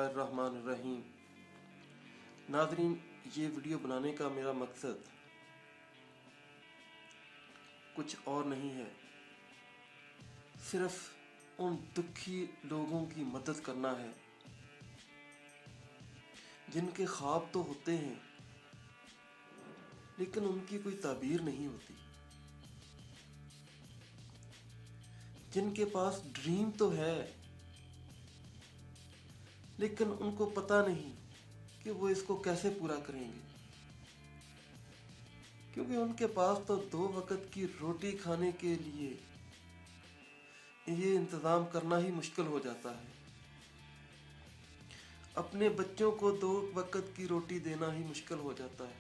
बिस्मिल्लाहिर्रहमानिर्रहीम। नाज़रीन, ये वीडियो बनाने का मेरा मकसद कुछ और नहीं है, सिर्फ उन दुखी लोगों की मदद करना है जिनके ख्वाब तो होते हैं लेकिन उनकी कोई ताबीर नहीं होती, जिनके पास ड्रीम तो है लेकिन उनको पता नहीं कि वो इसको कैसे पूरा करेंगे, क्योंकि उनके पास तो 2 वक्त की रोटी खाने के लिए ये इंतज़ाम करना ही मुश्किल हो जाता है। अपने बच्चों को 2 वक्त की रोटी देना ही मुश्किल हो जाता है।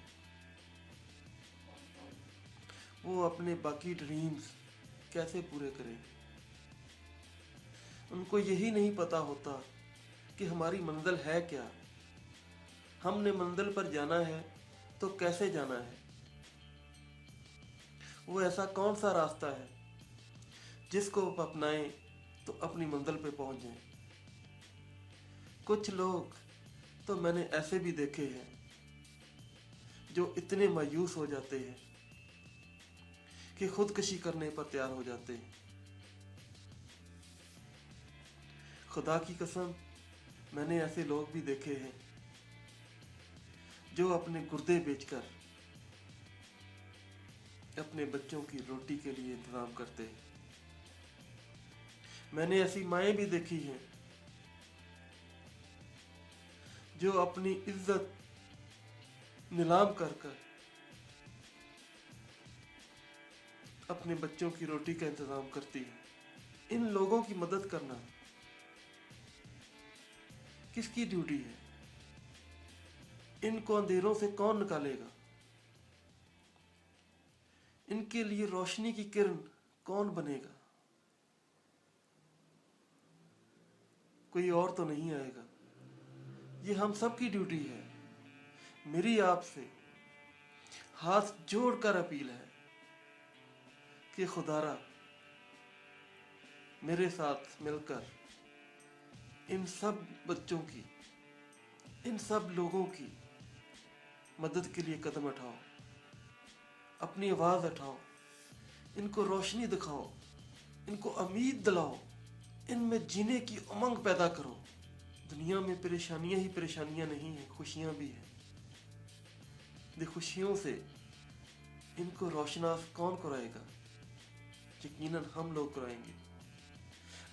वो अपने बाकी ड्रीम्स कैसे पूरे करेंगे? उनको यही नहीं पता होता कि हमारी मंजिल है क्या, हमने मंजिल पर जाना है तो कैसे जाना है, वो ऐसा कौन सा रास्ता है जिसको अपनाएं तो अपनी मंजिल पे पहुंच जाएं। कुछ लोग तो मैंने ऐसे भी देखे हैं जो इतने मायूस हो जाते हैं कि खुदकशी करने पर तैयार हो जाते हैं। खुदा की कसम, मैंने ऐसे लोग भी देखे हैं जो अपने गुर्दे बेचकर अपने बच्चों की रोटी के लिए इंतजाम करते हैं। मैंने ऐसी माएँ भी देखी हैं जो अपनी इज्जत नीलाम कर कर अपने बच्चों की रोटी का इंतजाम करती हैं। इन लोगों की मदद करना किसकी ड्यूटी है? इनको अंधेरों से कौन निकालेगा? इनके लिए रोशनी की किरण कौन बनेगा? कोई और तो नहीं आएगा। ये हम सब की ड्यूटी है। मेरी आपसे हाथ जोड़कर अपील है कि खुदारा मेरे साथ मिलकर इन सब बच्चों की, इन सब लोगों की मदद के लिए कदम उठाओ, अपनी आवाज़ उठाओ, इनको रोशनी दिखाओ, इनको उम्मीद दिलाओ, इनमें जीने की उमंग पैदा करो। दुनिया में परेशानियां ही परेशानियां नहीं हैं, खुशियां भी हैं। ये खुशियों से इनको रोशनास कौन कराएगा? यकीनन हम लोग कराएंगे।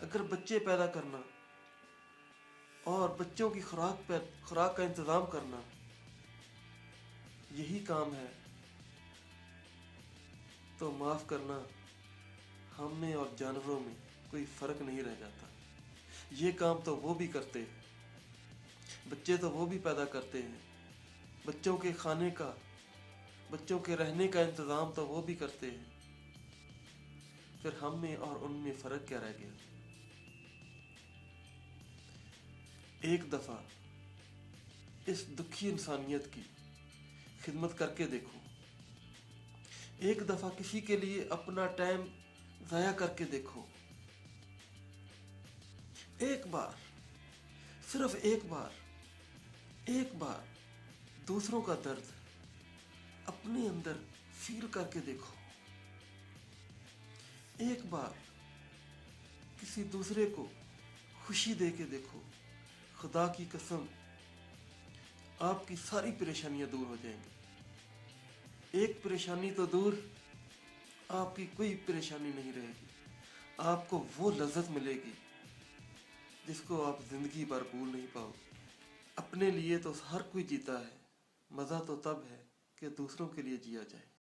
अगर बच्चे पैदा करना और बच्चों की खुराक का इंतज़ाम करना यही काम है तो माफ़ करना, हम में और जानवरों में कोई फ़र्क नहीं रह जाता। ये काम तो वो भी करते हैं, बच्चे तो वो भी पैदा करते हैं, बच्चों के खाने का, बच्चों के रहने का इंतज़ाम तो वो भी करते हैं। फिर हम में और उनमें फ़र्क क्या रह गया? एक दफ़ा इस दुखी इंसानियत की खिदमत करके देखो। एक दफ़ा किसी के लिए अपना टाइम ज़ाया करके देखो। एक बार, सिर्फ एक बार दूसरों का दर्द अपने अंदर फील करके देखो। एक बार किसी दूसरे को खुशी दे के देखो। खुदा की कसम, आपकी सारी परेशानियां दूर हो जाएंगी। एक परेशानी तो दूर, आपकी कोई परेशानी नहीं रहेगी। आपको वो लज्जत मिलेगी जिसको आप जिंदगी भर भूल नहीं पाओगे। अपने लिए तो हर कोई जीता है, मज़ा तो तब है कि दूसरों के लिए जिया जाए।